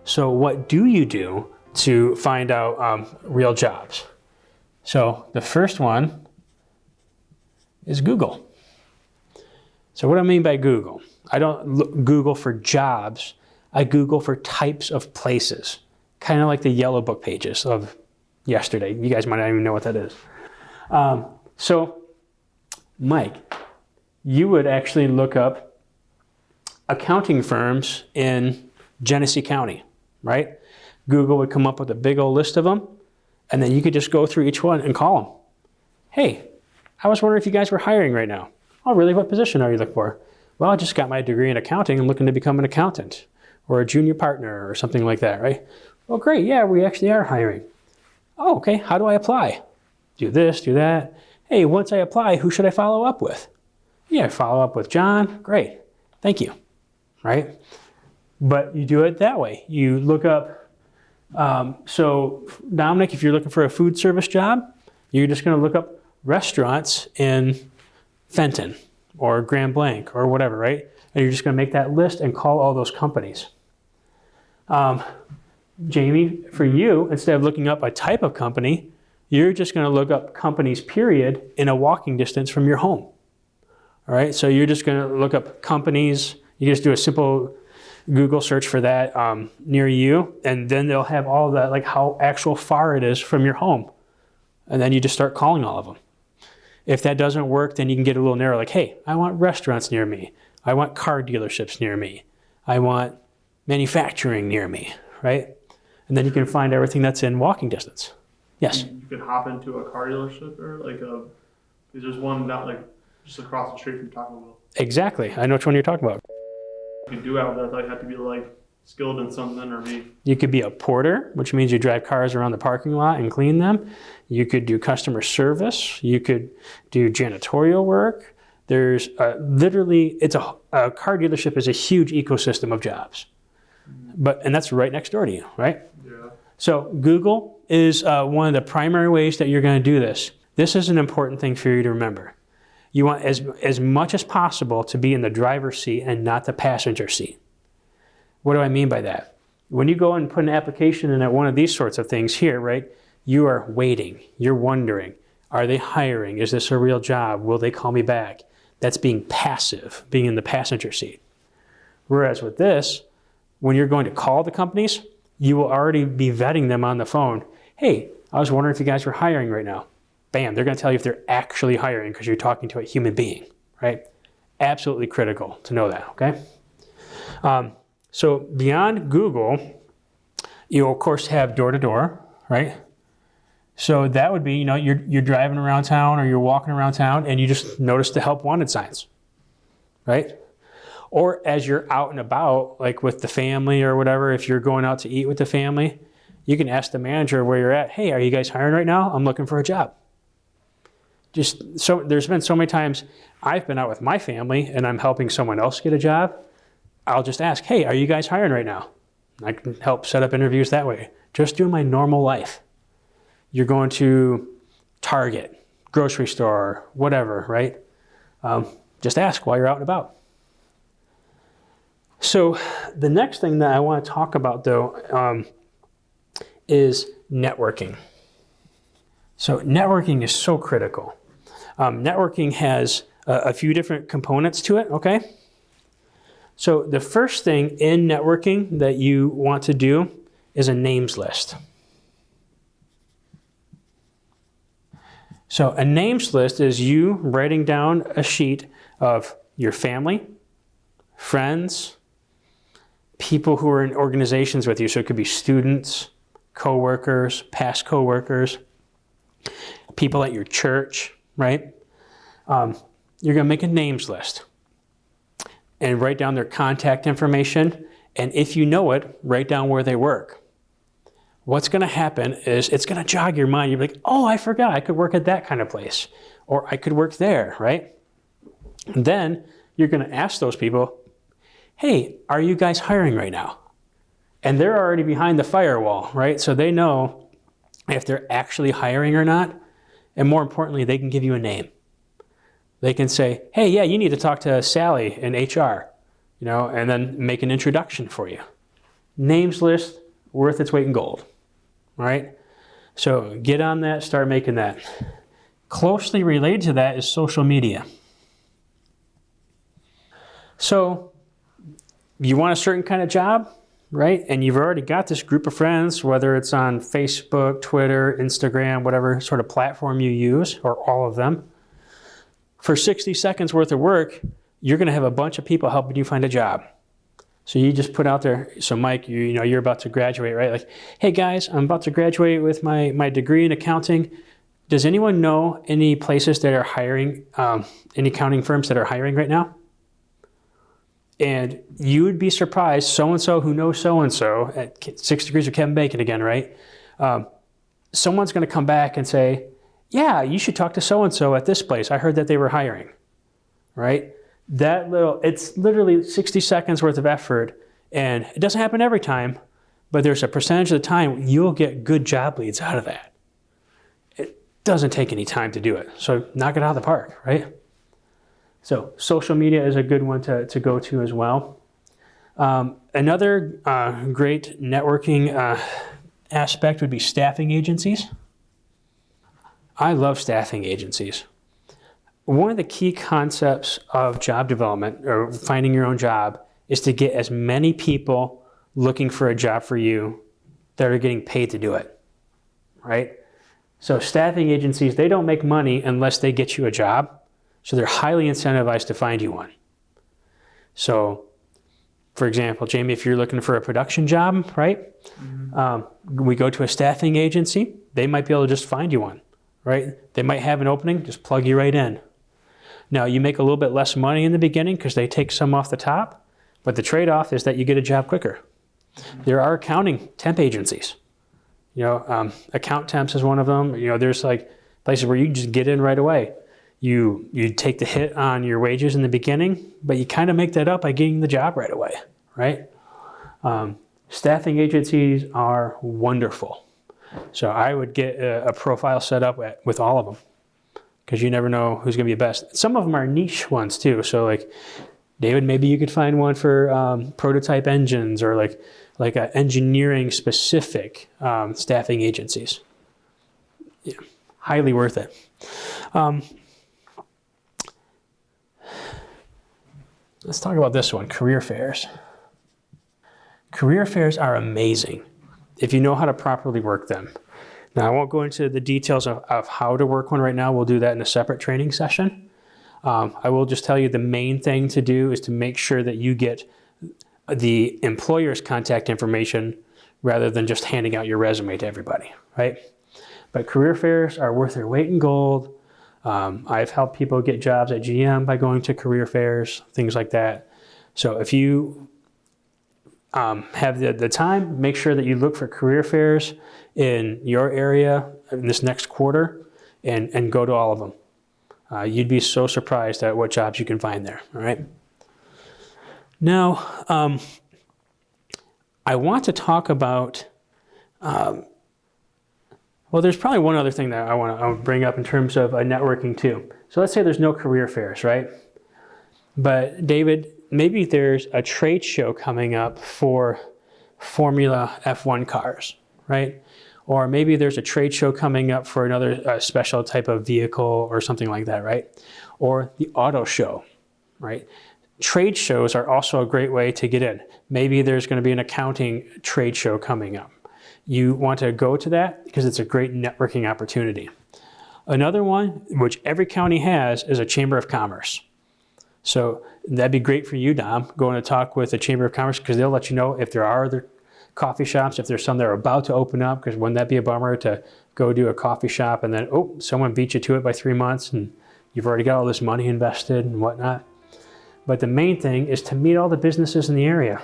So what do you do to find out real jobs? So the first one is Google. So what do I mean by Google? I don't Google for jobs. I Google for types of places, kind of like the yellow book pages of yesterday. You guys might not even know what that is. So Mike, you would actually look up accounting firms in Genesee County, right? Google would come up with a big old list of them, and then you could just go through each one and call them. Hey, I was wondering if you guys were hiring right now. Oh, really? What position are you looking for? Well, I just got my degree in accounting and looking to become an accountant or a junior partner or something like that, right? Well, great. Yeah, we actually are hiring. Oh, okay. How do I apply? Do this, do that. Hey, once I apply, who should I follow up with? Yeah, follow up with John. Great. Thank you. Right? But you do it that way. You look up, so Dominic, if you're looking for a food service job, you're just going to look up restaurants in Fenton or Grand Blanc or whatever, right? And you're just going to make that list and call all those companies. Jamie, for you, instead of looking up a type of company, you're just going to look up companies, period, in a walking distance from your home. All right, so you're just going to look up companies. You just do a simple Google search for that near you, and then they'll have all that, like how actual far it is from your home. And then you just start calling all of them. If that doesn't work, then you can get a little narrow, like, hey, I want restaurants near me. I want car dealerships near me. I want manufacturing near me, right? And then you can find everything that's in walking distance. Yes? You could hop into a car dealership or because there's one not like just across the street from Taco Bell. Exactly. I know which one you're talking about. You could do out that. You have to be like skilled in something or be. You could be a porter, which means you drive cars around the parking lot and clean them. You could do customer service. You could do janitorial work. There's literally, a car dealership is a huge ecosystem of jobs. And that's right next door to you, right? Yeah. So Google is one of the primary ways that you're going to do this. This is an important thing for you to remember. You want as much as possible to be in the driver's seat and not the passenger seat. What do I mean by that? When you go and put an application in at one of these sorts of things here, right, you are waiting. You're wondering, are they hiring? Is this a real job? Will they call me back? That's being passive, being in the passenger seat. Whereas with this, when you're going to call the companies, you will already be vetting them on the phone. Hey, I was wondering if you guys were hiring right now. Bam, they're going to tell you if they're actually hiring because you're talking to a human being, right? Absolutely critical to know that, okay? So beyond Google, you of course have door-to-door, right? So that would be, you're driving around town or you're walking around town and you just notice the help wanted signs, right? Or as you're out and about, like with the family or whatever, if you're going out to eat with the family, you can ask the manager where you're at, hey, are you guys hiring right now? I'm looking for a job. There's been so many times I've been out with my family and I'm helping someone else get a job. I'll just ask, hey, are you guys hiring right now? I can help set up interviews that way. Just doing my normal life. You're going to Target, grocery store, whatever, right? Just ask while you're out and about. So the next thing that I want to talk about, though, is networking. So networking is so critical. Networking has a few different components to it, okay? So the first thing in networking that you want to do is a names list. So a names list is you writing down a sheet of your family, friends, people who are in organizations with you. So it could be students, coworkers, past coworkers, people at your church, right? You're going to make a names list and write down their contact information. And if you know it, write down where they work. What's going to happen is it's going to jog your mind. You're like, oh, I forgot I could work at that kind of place. Or I could work there, right? And then you're going to ask those people, hey, are you guys hiring right now? And they're already behind the firewall, right? So they know if they're actually hiring or not. And more importantly, they can give you a name. They can say, hey, yeah, you need to talk to Sally in HR, and then make an introduction for you. names list worth its weight in gold. All right? So get on that, start making that. Closely related to that is social media. So you want a certain kind of job, right? And you've already got this group of friends, whether it's on Facebook, Twitter, Instagram, whatever sort of platform you use, or all of them. For 60 seconds worth of work, you're going to have a bunch of people helping you find a job. So you just put out there, so Mike, you're about to graduate, right? Like, hey guys, I'm about to graduate with my degree in accounting. Does anyone know any places that are hiring, any accounting firms that are hiring right now? And you would be surprised, so-and-so who knows so-and-so, at 6 Degrees of Kevin Bacon again, right? Someone's going to come back and say, yeah, you should talk to so-and-so at this place. I heard that they were hiring, right? It's literally 60 seconds worth of effort, and it doesn't happen every time, but there's a percentage of the time you'll get good job leads out of that. It doesn't take any time to do it, so knock it out of the park, right? So social media is a good one to go to as well. Another great networking aspect would be staffing agencies. I love staffing agencies. One of the key concepts of job development or finding your own job is to get as many people looking for a job for you that are getting paid to do it, right? So staffing agencies, they don't make money unless they get you a job. So they're highly incentivized to find you one. So, for example, Jamie, if you're looking for a production job, right? Mm-hmm. We go to a staffing agency. They might be able to just find you one, right? They might have an opening, just plug you right in. Now, you make a little bit less money in the beginning because they take some off the top, but the trade-off is that you get a job quicker. Mm-hmm. There are accounting temp agencies. Account Temps is one of them. There's like places where you can just get in right away. You take the hit on your wages in the beginning, but you kind of make that up by getting the job right away, right? Staffing agencies are wonderful. So I would get a profile set up with all of them because you never know who's going to be best. Some of them are niche ones too. So like, David, maybe you could find one for prototype engines or like engineering specific staffing agencies. Yeah, highly worth it. Let's talk about this one, career fairs. Career fairs are amazing if you know how to properly work them. Now, I won't go into the details of how to work one right now. We'll do that in a separate training session. I will just tell you the main thing to do is to make sure that you get the employer's contact information rather than just handing out your resume to everybody, right? But career fairs are worth their weight in gold. I've helped people get jobs at GM by going to career fairs, things like that. So if you have the time, make sure that you look for career fairs in your area in this next quarter and go to all of them. You'd be so surprised at what jobs you can find there, all right? Now, I want to talk about well, there's probably one other thing that I want to bring up in terms of networking too. So let's say there's no career fairs, right? But David, maybe there's a trade show coming up for Formula F1 cars, right? Or maybe there's a trade show coming up for another special type of vehicle or something like that, right? Or the auto show, right? Trade shows are also a great way to get in. Maybe there's going to be an accounting trade show coming up. You want to go to that because it's a great networking opportunity. Another one, which every county has, is a Chamber of Commerce. So that'd be great for you, Dom, going to talk with the Chamber of Commerce because they'll let you know if there are other coffee shops, if there's some that are about to open up, because wouldn't that be a bummer to go do a coffee shop and then, someone beat you to it by 3 months and you've already got all this money invested and whatnot. But the main thing is to meet all the businesses in the area.